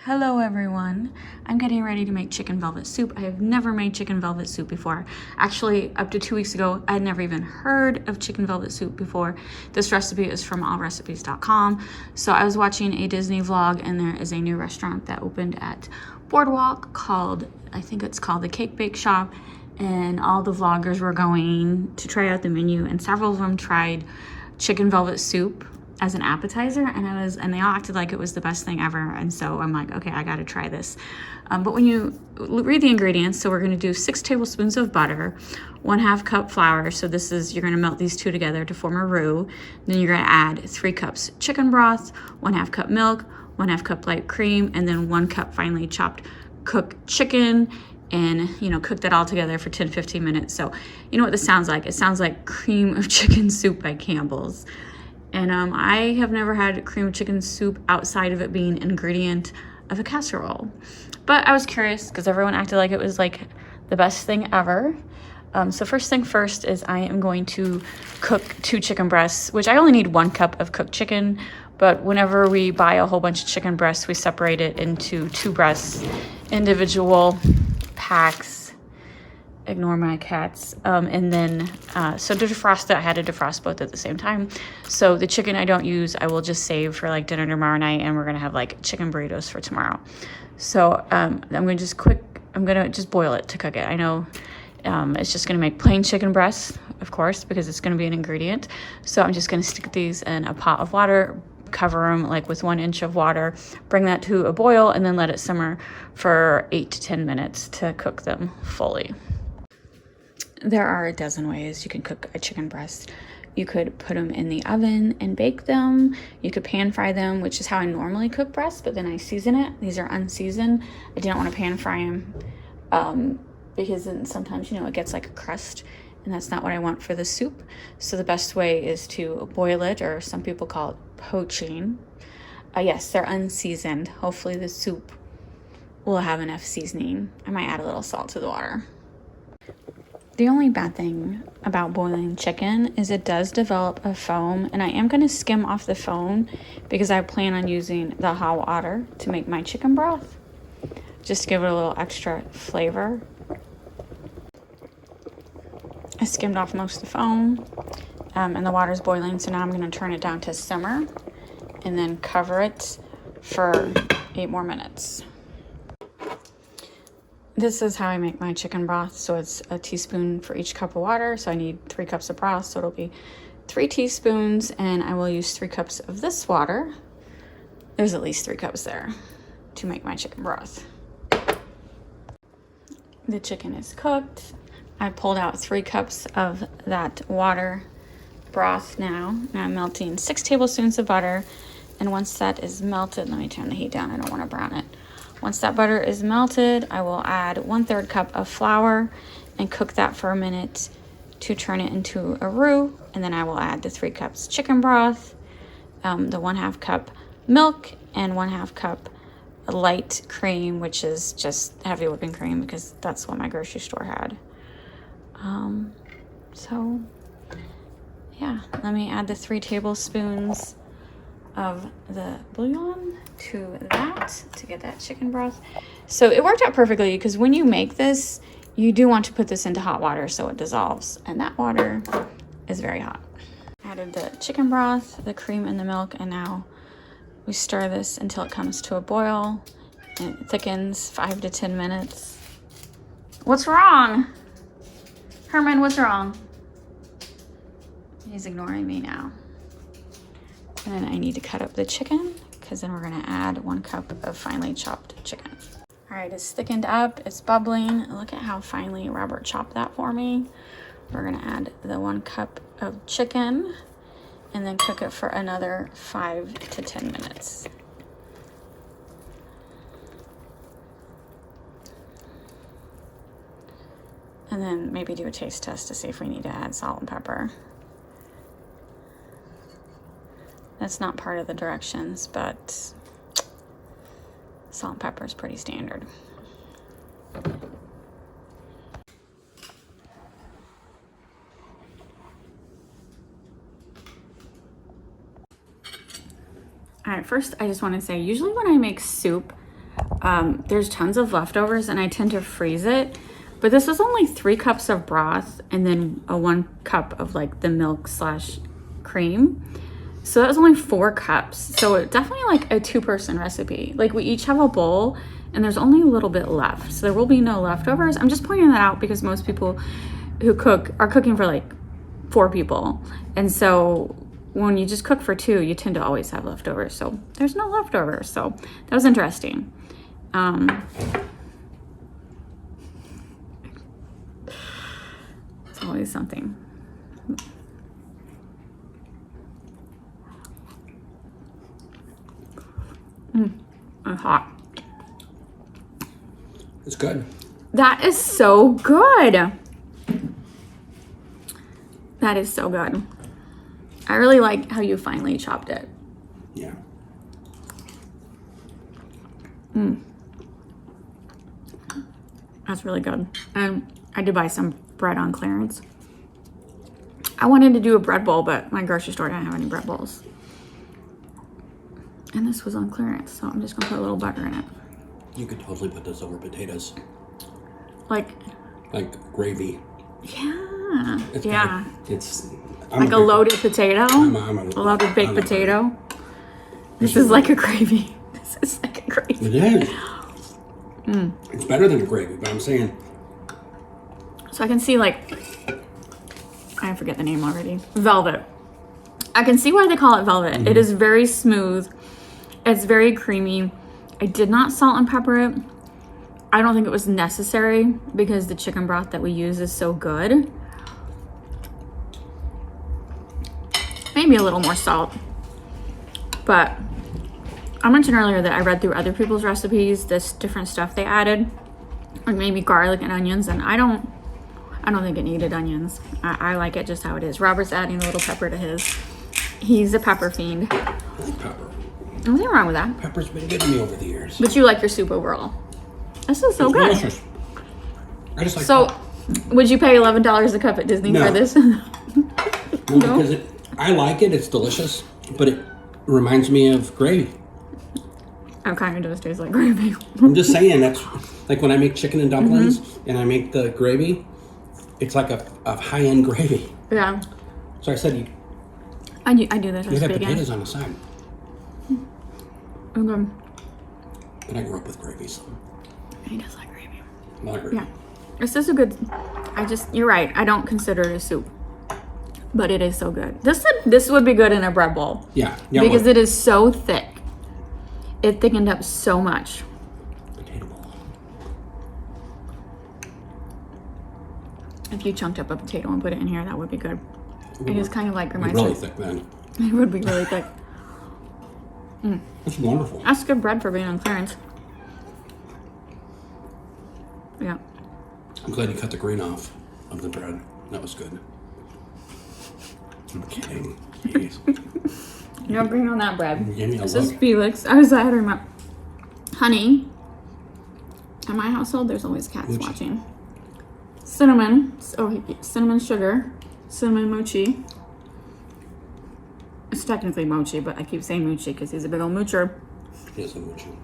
Hello everyone. I'm getting ready to make chicken velvet soup. I have never made chicken velvet soup before. Actually, up to 2 weeks ago, I had never even heard of chicken velvet soup before. This recipe is from allrecipes.com. So I was watching a Disney vlog and there is a new restaurant that opened at Boardwalk called, I think it's called the Cake Bake Shop. And all the vloggers were going to try out the menu and several of them tried chicken velvet soup as an appetizer, and they all acted like it was the best thing ever. And so I'm like, okay, I gotta try this. But when you read the ingredients, so we're gonna do 6 tablespoons of butter, 1/2 cup flour. So this is, you're gonna melt these two together to form a roux. Then you're gonna add 3 cups chicken broth, 1/2 cup milk, 1/2 cup light cream, and then 1 cup finely chopped cooked chicken. And cook that all together for 10-15 minutes. So you know what this sounds like? It sounds like cream of chicken soup by Campbell's. And I have never had cream of chicken soup outside of it being an ingredient of a casserole. But I was curious because everyone acted like it was like the best thing ever. So first thing first is I am going to cook 2 chicken breasts, which I only need 1 cup of cooked chicken. But whenever we buy a whole bunch of chicken breasts, we separate it into 2 breasts, individual packs. Ignore my cats. And then, so to defrost it, I had to defrost both at the same time. So the chicken I don't use, I will just save for like dinner tomorrow night, and we're gonna have like chicken burritos for tomorrow. So I'm gonna just boil it to cook it. I know it's just gonna make plain chicken breasts, of course, because it's gonna be an ingredient. So I'm just gonna stick these in a pot of water, cover them like with 1 inch of water, bring that to a boil, and then let it simmer for 8 to 10 minutes to cook them fully. There are a dozen ways you can cook a chicken breast. You could put them in the oven and bake them. You could pan fry them, which is how I normally cook breasts, but then I season it. These are unseasoned. I didn't want to pan fry them because then sometimes, it gets like a crust, and that's not what I want for the soup. So the best way is to boil it, or some people call it poaching. Yes, they're unseasoned. Hopefully the soup will have enough seasoning. I might add a little salt to the water. The only bad thing about boiling chicken is it does develop a foam, and I am going to skim off the foam because I plan on using the hot water to make my chicken broth, just to give it a little extra flavor. I skimmed off most of the foam, and the water's boiling, so now I'm going to turn it down to simmer and then cover it for 8 more minutes. This is how I make my chicken broth. So it's a teaspoon for each cup of water. So I need 3 cups of broth. So it'll be 3 teaspoons, and I will use 3 cups of this water. There's at least 3 cups there to make my chicken broth. The chicken is cooked. I pulled out 3 cups of that water broth now. Now I'm melting 6 tablespoons of butter. And once that is melted, let me turn the heat down. I don't want to brown it. Once that butter is melted, I will add 1/3 cup of flour and cook that for a minute to turn it into a roux. And then I will add the 3 cups chicken broth, the 1/2 cup milk, and 1/2 cup light cream, which is just heavy whipping cream because that's what my grocery store had. So yeah, let me add the 3 tablespoons of the bouillon to that to get that chicken broth. So it worked out perfectly because when you make this, you do want to put this into hot water so it dissolves, and that water is very hot. Added the chicken broth, the cream, and the milk, and now we stir this until it comes to a boil and it thickens 5 to 10 minutes. What's wrong? Herman, what's wrong? He's ignoring me now. And I need to cut up the chicken because then we're going to add 1 cup of finely chopped chicken. All right, it's thickened up, it's bubbling. Look at how finely Robert chopped that for me. We're going to add the 1 cup of chicken and then cook it for another 5 to 10 minutes. And then maybe do a taste test to see if we need to add salt and pepper. That's not part of the directions, but salt and pepper is pretty standard. All right, first I just want to say, usually when I make soup, there's tons of leftovers and I tend to freeze it. But this was only 3 cups of broth and then a 1 cup of like the milk / cream. So that was only 4 cups. So it definitely like a 2-person recipe. Like we each have a bowl and there's only a little bit left. So there will be no leftovers. I'm just pointing that out because most people who cook are cooking for like 4 people. And so when you just cook for 2, you tend to always have leftovers. So there's no leftovers. So that was interesting. It's always something. It's hot. It's good. That is so good. That is so good. I really like how you finely chopped it. Yeah. That's really good. And I did buy some bread on clearance. I wanted to do a bread bowl, but my grocery store didn't have any bread bowls. And this was on clearance, so I'm just gonna put a little butter in it. You could totally put this over potatoes. Like gravy. Yeah. It's Yeah. It's Like a loaded potato. I'm A loaded baked potato. This is like a gravy. This is like a gravy. It is. It's better than a gravy, but I'm saying. So I can see like, I forget the name already. Velvet. I can see why they call it velvet. Mm-hmm. It is very smooth. It's very creamy. I did not salt and pepper it. I don't think it was necessary because the chicken broth that we use is so good. Maybe a little more salt. But I mentioned earlier that I read through other people's recipes, this different stuff they added, like maybe garlic and onions, and I don't think it needed onions. I like it just how it is. Robert's adding a little pepper to his. He's a pepper fiend. I like pepper. Nothing wrong with that. Pepper's been good to me over the years. But you like your soup overall. This is so It's good. delicious. I just like So, pepper. would you pay $11 a cup at Disney No. for this? Well, because I like it. It's delicious, but it reminds me of gravy. It kind of does taste like gravy. I'm just saying that's like when I make chicken and dumplings and I make the gravy, it's like a high-end gravy. Yeah, So I said you I do this could have recipe again. potatoes on the side. Okay. But I grew up with gravy, so He does like gravy. I like gravy. Yeah, this is a good. You're right. I don't consider it a soup, but it is so good. This would be good in a bread bowl. Yeah. Because it is so thick. It thickened up so much. Potato bowl. If you chunked up a potato and put it in here, that would be good. It is kind of like reminds Really me. thick then. It would be really thick. It's wonderful. That's good bread for being on clearance. Yeah. I'm glad you cut the grain off of the bread. That was good. I'm kidding. Jeez. You don't bring on that bread. Give me a This is look. Felix. I had to remember. Honey. In my household, there's always cats Mochi. watching. Cinnamon. Cinnamon sugar. Cinnamon mochi. It's technically mochi, but I keep saying mochi because he's a big old moocher. Here's a mochi.